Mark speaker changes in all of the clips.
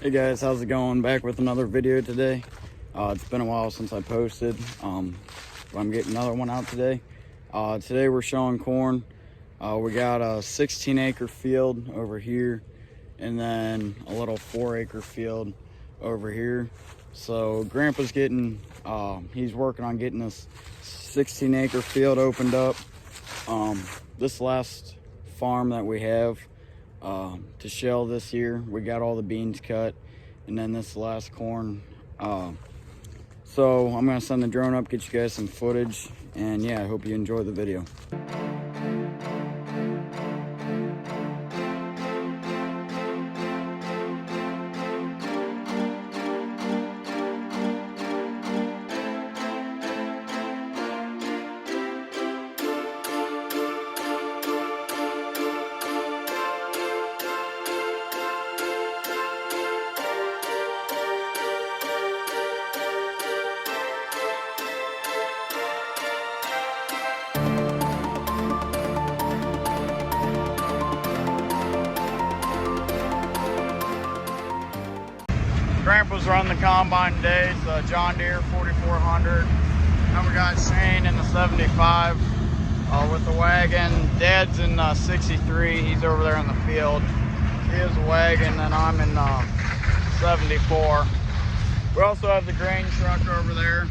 Speaker 1: Hey guys, how's it going? Back with another video today. It's been a while since I posted. I'm getting another one out today. Today we're showing corn. We got a 16-acre field over here and then a little 4-acre field over here. So Grandpa's he's working on getting this 16-acre field opened up. This last farm that we have to shell this year, we got all the beans cut, and then this last corn. So I'm gonna send the drone up, get you guys some footage, and yeah, I hope you enjoy the video. Grandpa's running the combine today. It's a John Deere 4400. And we got Shane in the 75 with the wagon. Dad's in 63. He's over there in the field. He has a wagon, and I'm in 74. We also have the grain truck over there.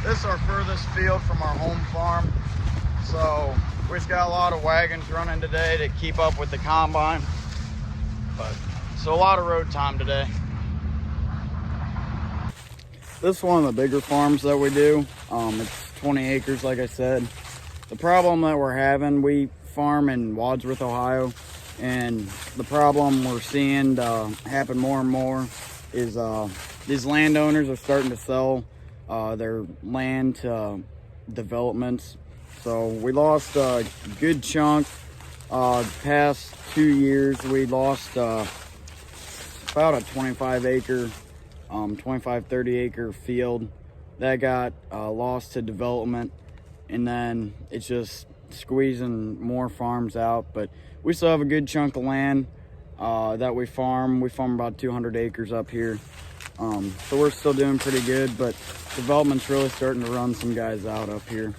Speaker 1: This is our furthest field from our home farm. So we just got a lot of wagons running today to keep up with the combine. So a lot of road time today. This is one of the bigger farms that we do. It's 20 acres, like I said. The problem that we're having, we farm in Wadsworth, Ohio, and the problem we're seeing happen more and more is these landowners are starting to sell their land to developments. So we lost a good chunk. The past 2 years, we lost about a 25 acre 30 acre field that got lost to development, and then it's just squeezing more farms out. But we still have a good chunk of land that we farm about 200 acres up here, so we're still doing pretty good, but development's really starting to run some guys out up here.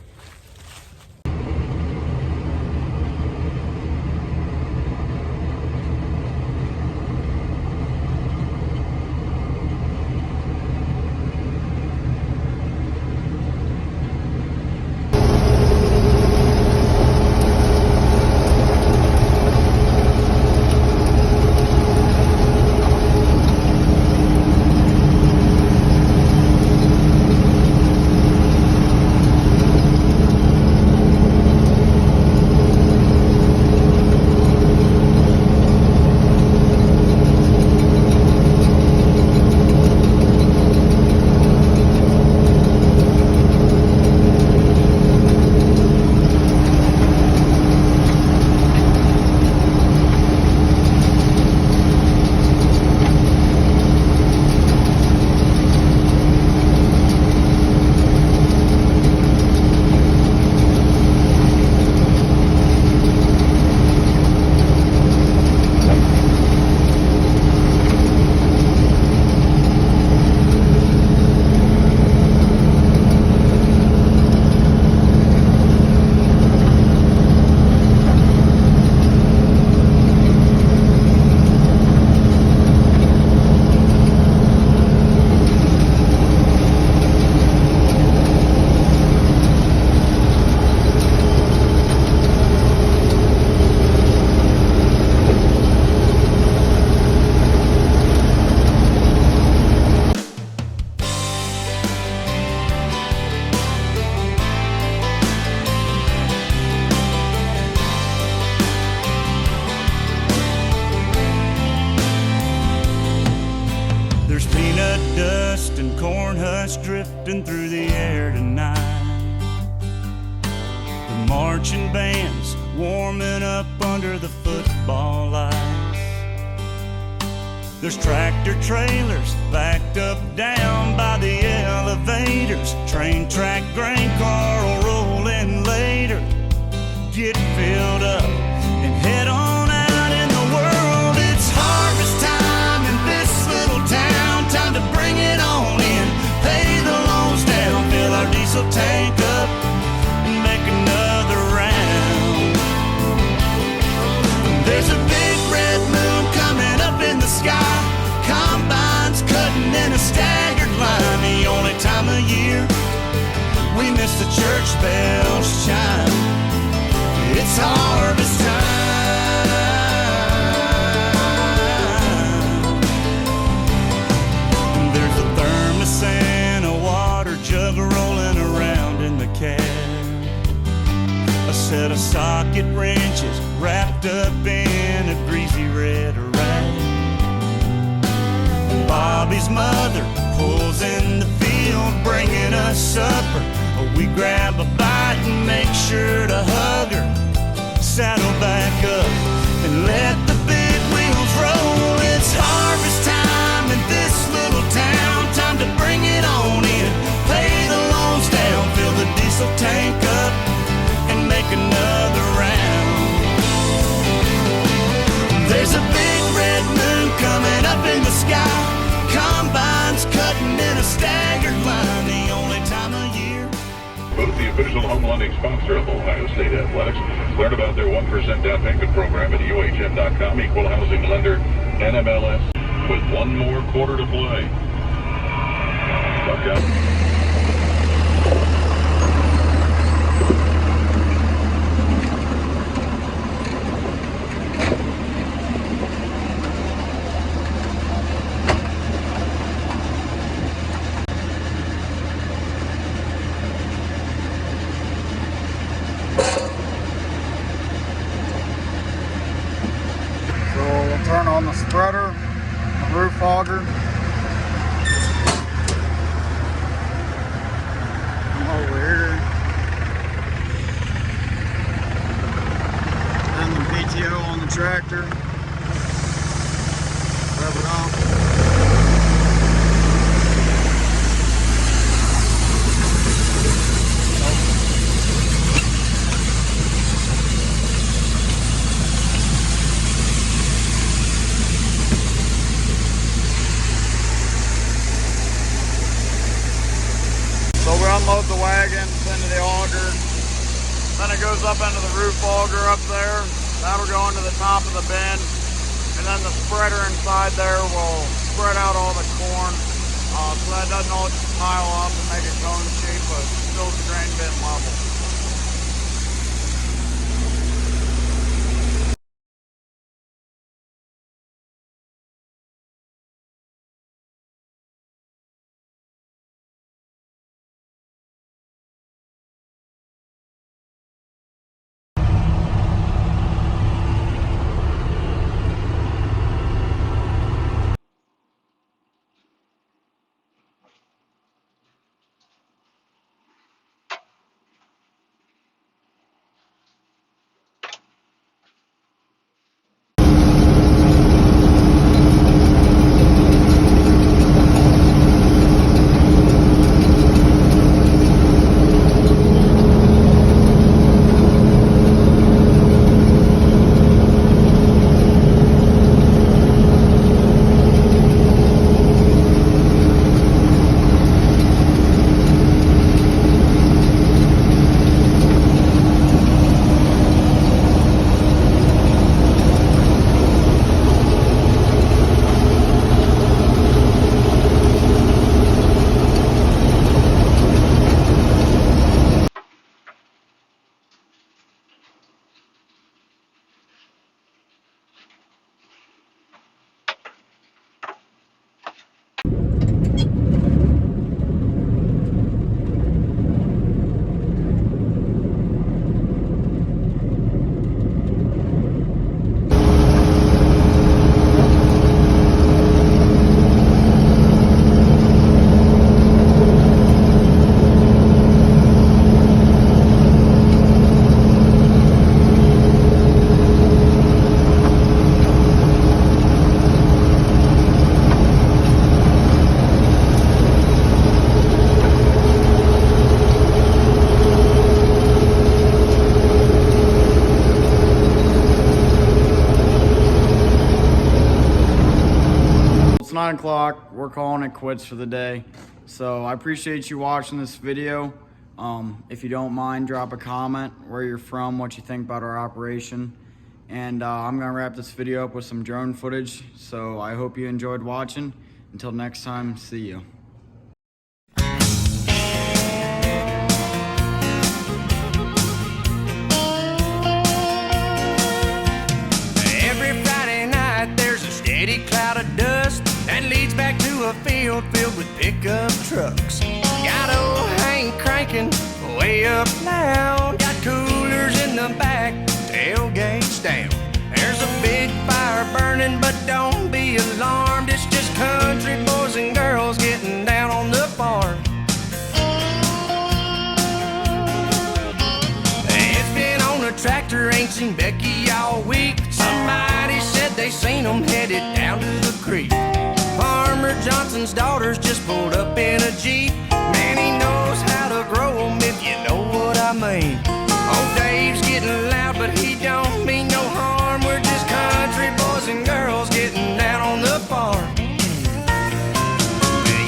Speaker 1: Corn husk drifting through the air tonight. The marching band's warming up under the football lights. There's tractor trailers backed up down by the elevators. Train track grain car will roll in later. Get filled up and head on out in the world. It's harvest time.
Speaker 2: set of socket wrenches wrapped up in a greasy red rag. Bobby's mother pulls in the field, bringing us supper. We grab a bite and make sure to hug her, saddle back up and let the big wheels roll. It's harvest time in this little town, time to bring it on in, pay the loans down, fill the diesel tank up and make another round. There's a big red moon coming up in the sky, combines cutting in a staggered line, the only time of year.
Speaker 3: Both the official home lending sponsor of Ohio State Athletics. Learn about their 1% down payment program at UHM.com. Equal housing lender, NMLS, with one more quarter to play. Buck up.
Speaker 1: Turn on the spreader, the roof auger. Come over here. Then the PTO on the tractor. Rev it off. So we unload the wagons into the auger, then it goes up into the roof auger up there. That'll go into the top of the bin, and then the spreader inside there will spread out all the corn, so that doesn't all just pile up and make a cone shape, but still the grain bin level. It's 9 o'clock. We're calling it quits for the day. So I appreciate you watching this video. If you don't mind, drop a comment where you're from, what you think about our operation. And I'm gonna wrap this video up with some drone footage. So I hope you enjoyed watching. Until next time, see you.
Speaker 2: Every Friday night there's a steady cloud of dust that leads back to a field filled with pickup trucks. Got old Hank cranking way up loud, got coolers in the back.
Speaker 4: seen Becky all week. Somebody said they seen them headed down to the creek. Farmer Johnson's daughters just pulled up in a Jeep. Man, he knows how to grow them, if you know what I mean. Old Dave's getting loud, but he don't mean no harm. We're just country boys and girls getting down on the farm.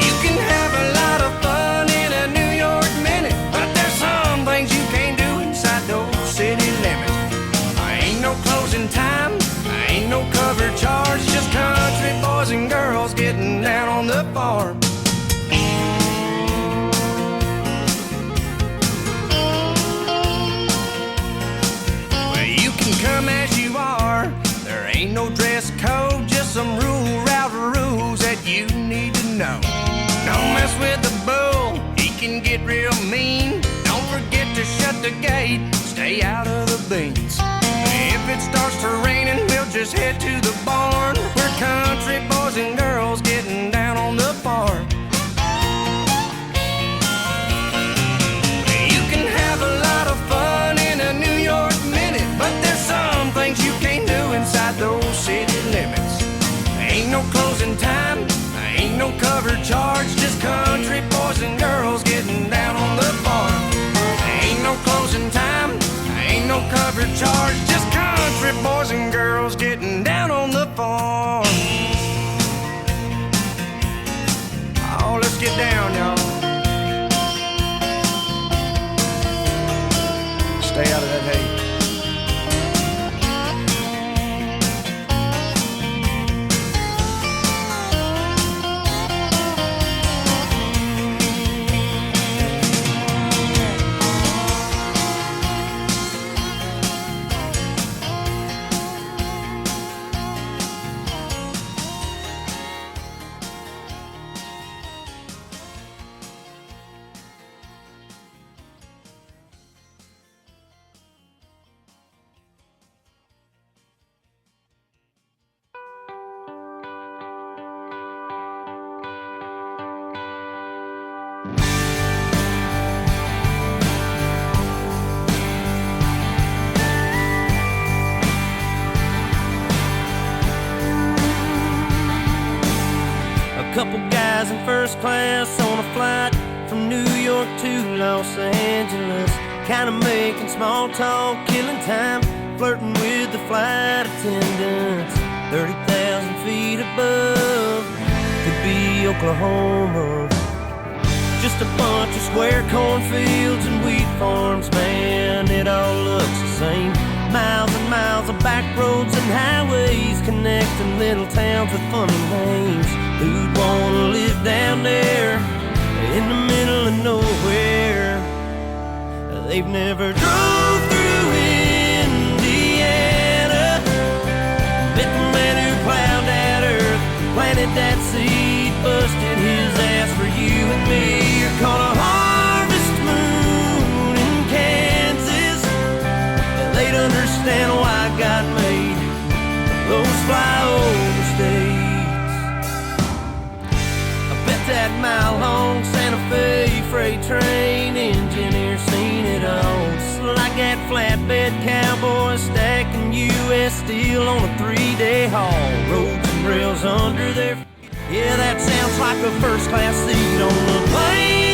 Speaker 4: You can have a lot of fun in a New York minute, but there's some things you can't do inside those city limits. Ain't no closing time, ain't no cover charge, just country boys and girls getting down on the farm. Well, you can come as you are, there ain't no dress code, just some route rules that you need to know. Don't mess with the bull, he can get real mean. Don't forget to shut the gate, stay out of the beans. If it starts to raining, we'll just head to the barn. We're country boys and girls getting down on the farm. You can have a lot of fun in a New York minute, but there's some things you can't do inside those city limits. Ain't no closing time, ain't no cover charge, just country boys and girls getting down on the farm. Ain't no closing time, ain't no cover charge, just country boys and girls getting down on the farm. Oh, let's get down, y'all. Stay out of that hay. Couple guys in first class on a flight from New York to Los Angeles, kinda making small talk, killing time, flirting with the flight attendants. 30,000 feet above, could be Oklahoma. Just a bunch of square cornfields and wheat farms, man, it all looks the same. Miles and miles of back roads and highways connecting little towns with funny names. Who'd wanna live down there in the middle of nowhere? They've never drove through Indiana, met the man who plowed that earth, planted that seed, busted his ass for you and me. You're caught a harvest moon in Kansas, they'd understand why God made those flyover states. That mile-long Santa Fe freight train engineer seen it all. Just like that flatbed cowboy stacking U.S. steel on a 3-day haul. Roads and rails under their feet. Yeah, that sounds like a first-class seat on the plane.